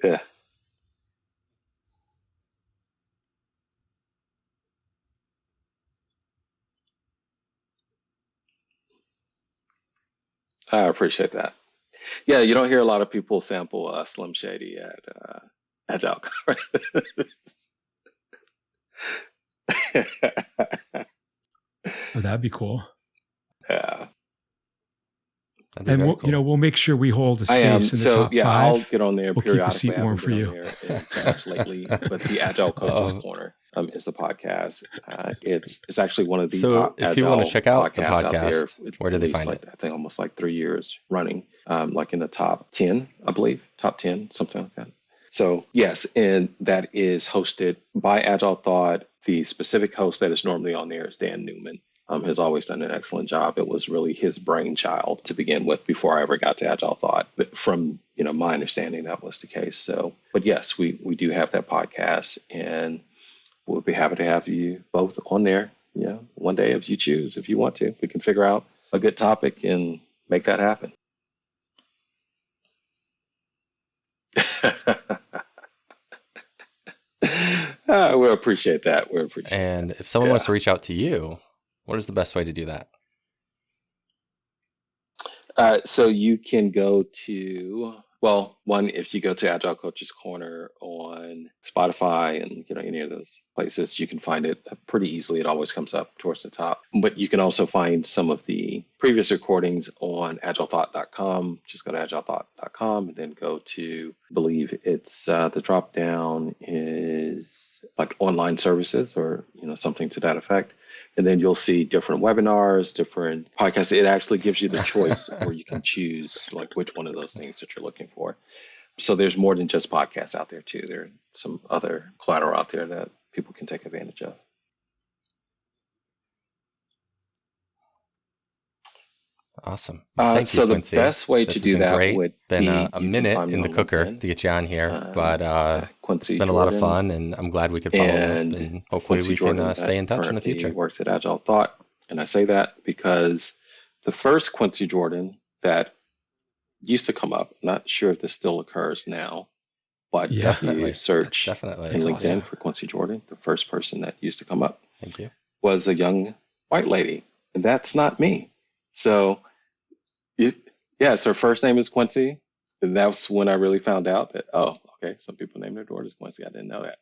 Yeah. I appreciate that. Yeah, you don't hear a lot of people sample Slim Shady at Agile Conference. Oh, that'd be cool. Yeah. And we'll make sure we hold a space in the top 5. I'll get on there we'll periodically. Keep a seat warm for you. So much lately, but the Agile Coaches Corner is the podcast. It's actually one of the top if Agile people want to check out the podcasts out there. podcast, where do they find it? I think almost like 3 years running, like in the top 10, I believe, top 10, something like that. So yes, and that is hosted by AgileThought. The specific host that is normally on there is Dan Newman. Has always done an excellent job. It was really his brainchild to begin with before I ever got to AgileThought. But from my understanding, that was the case. So, but yes, we do have that podcast, and we'll be happy to have you both on there. One day if you choose, if you want to, we can figure out a good topic and make that happen. We appreciate that. And if someone wants to reach out to you, what is the best way to do that? So you can go to, one, if you go to Agile Coaches Corner on Spotify and any of those places, you can find it pretty easily. It always comes up towards the top. But you can also find some of the previous recordings on AgileThought.com. Just go to AgileThought.com and then go to, I believe it's the drop down is like online services or something to that effect. And then you'll see different webinars, different podcasts. It actually gives you the choice where you can choose like which one of those things that you're looking for. So there's more than just podcasts out there too. There are some other collateral out there that people can take advantage of. Awesome. Thank you, Quincy. The best way to do that would been be a minute in the cooker to get you on here, but it's been a lot of fun, and I'm glad we could follow up, and hopefully we can stay in touch in the future. He works at AgileThought, and I say that because the first Quincy Jordan that used to come up, I'm not sure if this still occurs now, but if you search in LinkedIn for Quincy Jordan, the first person that used to come up Thank you. was a young white lady, and that's not me. So, yes, her first name is Quincy, and that's when I really found out that, oh, okay, some people name their daughters Quincy. I didn't know that.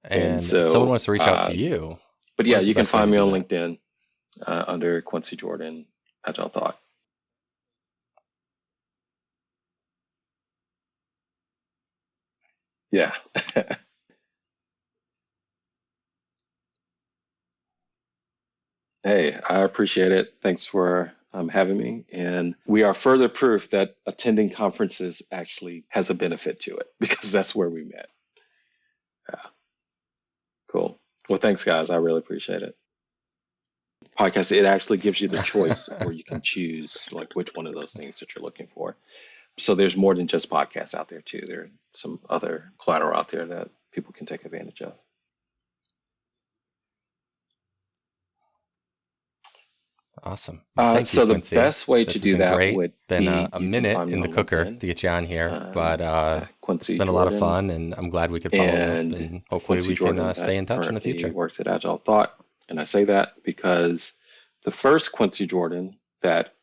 And And if someone so, wants to reach out to you, but what yeah, is the you can best way to find me do on that? LinkedIn under Quincy Jordan, AgileThought. Yeah. Hey, I appreciate it. Thanks for having me. And we are further proof that attending conferences actually has a benefit to it because that's where we met. Yeah, cool. Well, thanks, guys. I really appreciate it. Podcast, it actually gives you the choice where you can choose like which one of those things that you're looking for. So there's more than just podcasts out there too. There are some other collateral out there that people can take advantage of. Awesome. Well, thank you, So the Quincy. best way This to has do been that great. would Been be a you can minute find me in the on cooker LinkedIn, to get you on here, but it's Quincy been a lot of Jordan, fun, and I'm glad we could follow up, and and hopefully Quincy we can Jordan stay that in touch in the currently future. works at AgileThought. And I say that because the first Quincy Jordan that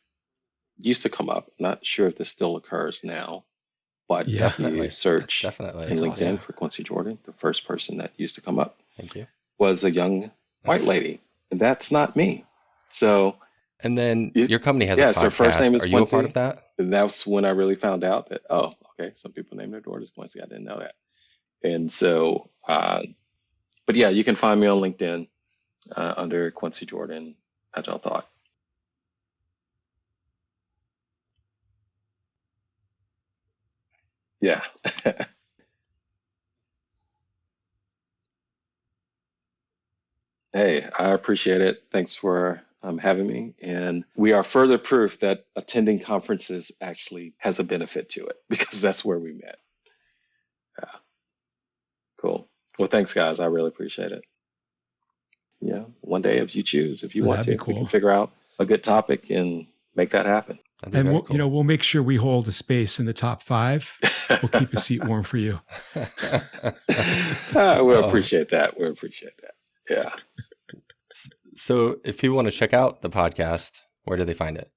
used to come up, not sure if this still occurs now, but Yeah, if you Definitely. search Definitely. in that's LinkedIn awesome. for Quincy Jordan, the first person that used to come up Thank you. was a young white lady, and that's not me. So, And then it, your company has a yes, her first name podcast. is Are you a part of Quincy, that? and that's when I really found out that, oh, okay, some people name their daughters Quincy. I didn't know that. And so, but yeah, you can find me on LinkedIn under Quincy Jordan, AgileThought. Yeah. Hey, I appreciate it. Thanks for having me. And we are further proof that attending conferences actually has a benefit to it because that's where we met. Yeah, cool. Well, thanks, guys. I really appreciate it. Yeah, one day if you choose, if you Well, want that'd be to, we can cool. figure out a good topic and make that happen. That'd be And very we'll, cool. we'll make sure we hold a space in the top 5. We'll keep a seat warm for you. We'll Oh, appreciate that. We'll appreciate that. Yeah. so if people want to check out the podcast, where do they find it?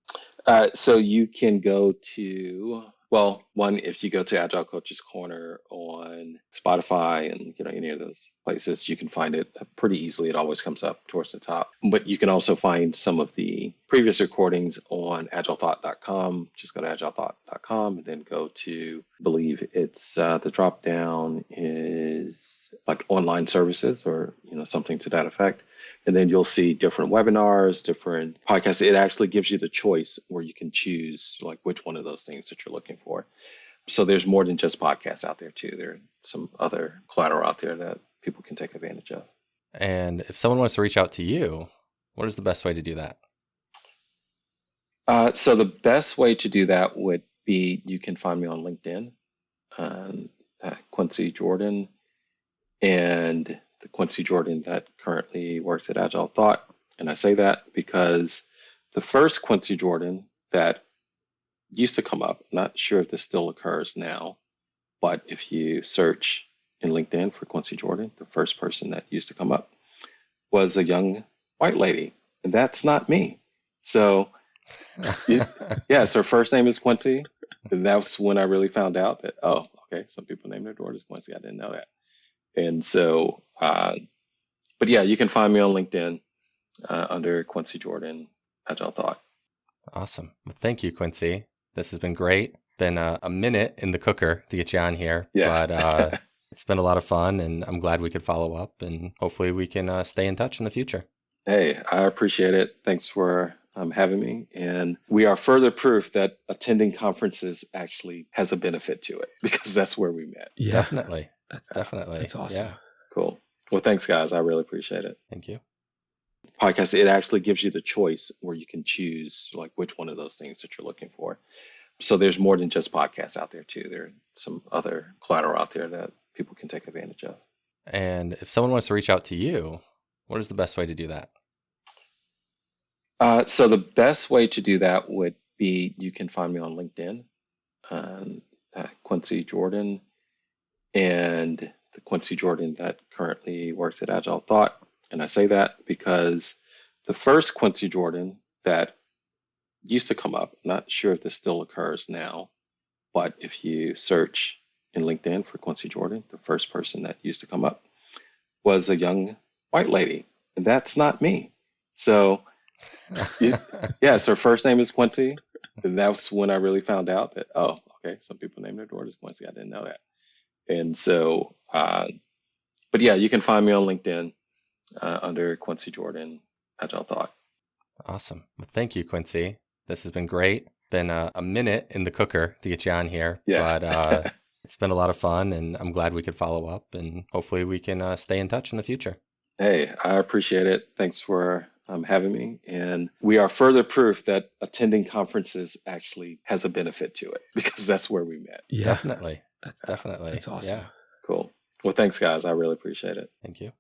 So you can go to, well, one, if you go to Agile Coaches Corner on Spotify and any of those places, you can find it pretty easily. It always comes up towards the top. But you can also find some of the previous recordings on AgileThought.com. Just go to AgileThought.com and then go to, I believe it's the drop down is like online services or something to that effect. And then you'll see different webinars, different podcasts. It actually gives you the choice where you can choose like which one of those things that you're looking for. So there's more than just podcasts out there too. There are some other collateral out there that people can take advantage of. And if someone wants to reach out to you, what is the best way to do that? So the best way to do that would be you can find me on LinkedIn, Quincy Jordan, and the Quincy Jordan that currently works at AgileThought. And I say that because the first Quincy Jordan that used to come up, not sure if this still occurs now, but if you search in LinkedIn for Quincy Jordan, the first person that used to come up was a young white lady, and that's not me. So, yes, her first name is Quincy, and that's when I really found out that, oh, okay, some people name their daughters Quincy. I didn't know that. And so, but yeah, you can find me on LinkedIn under Quincy Jordan, AgileThought. Awesome. Well, thank you, Quincy. This has been great. Been a minute in the cooker to get you on here, Yeah. but it's been a lot of fun, and I'm glad we could follow up, and hopefully we can stay in touch in the future. Hey, I appreciate it. Thanks for having me. And we are further proof that attending conferences actually has a benefit to it because that's where we met. Yeah, Definitely. that's Definitely. That's awesome. Yeah. Cool. Well, thanks, guys. I really appreciate it. Thank you. Podcast, it actually gives you the choice where you can choose like which one of those things that you're looking for. So there's more than just podcasts out there too. There are some other collateral out there that people can take advantage of. And if someone wants to reach out to you, what is the best way to do that? So the best way to do that would be you can find me on LinkedIn, Quincy Jordan, and the Quincy Jordan that currently works at AgileThought. And I say that because the first Quincy Jordan that used to come up, not sure if this still occurs now, but if you search in LinkedIn for Quincy Jordan, the first person that used to come up was a young white lady. And that's not me. So, yes, her first name is Quincy. And that's when I really found out that, oh, okay, some people name their daughters Quincy. I didn't know that. And so, but yeah, you can find me on LinkedIn under Quincy Jordan, AgileThought. Awesome. Well, thank you, Quincy. This has been great. Been a minute in the cooker to get you on here, Yeah. but it's been a lot of fun, and I'm glad we could follow up, and hopefully we can stay in touch in the future. Hey, I appreciate it. Thanks for having me. And we are further proof that attending conferences actually has a benefit to it because that's where we met. Yeah, definitely. Definitely. That's awesome. Yeah. Cool. Well, thanks, guys. I really appreciate it. Thank you.